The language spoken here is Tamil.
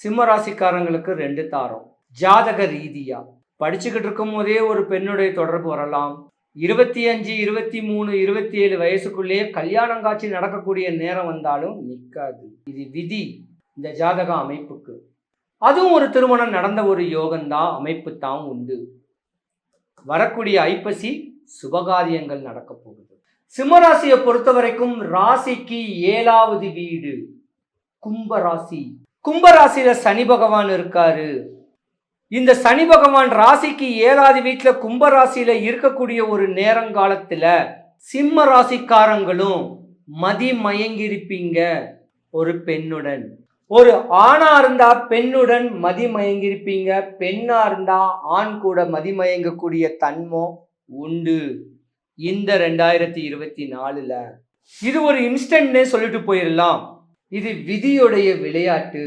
சிம்ம ராசிக்காரங்களுக்கு 2 தாரம். ஜாதக ரீதியா படிச்சுக்கிட்டு இருக்கும் போதே ஒரு பெண்ணுடைய தொடர்பு வரலாம். 25, 23, 27 வயசுக்குள்ளேயே கல்யாணம் காட்சி நடக்கக்கூடிய நேரம் வந்தாலும் நிற்காது. இது விதி இந்த ஜாதக அமைப்புக்கு. அதுவும் ஒரு திருமணம் நடந்த ஒரு யோகம்தான், அமைப்பு தான் உண்டு. வரக்கூடிய ஐப்பசி சுபகாரியங்கள் நடக்க போகுது. சிம்மராசியை பொறுத்த வரைக்கும் ராசிக்கு 7வது வீடு கும்பராசி. கும்பராசியில சனி பகவான் இருக்காரு. இந்த சனி பகவான் ராசிக்கு 7வது வீட்டுல கும்பராசியில இருக்கக்கூடிய ஒரு நேரங்காலத்துல சிம்ம ராசிக்காரங்களும் மதிமயங்கிருப்பீங்க. ஒரு பெண்ணுடன், ஒரு ஆணா இருந்தா பெண்ணுடன் மதிமயங்கிருப்பீங்க, பெண்ணா இருந்தா ஆண் கூட மதிமயங்கக்கூடிய தன்மை உண்டு இந்த 2024ல. இது ஒரு இன்ஸ்டன்ட்னே சொல்லிட்டு போயிடலாம். இது விதியுடைய விளையாட்டு.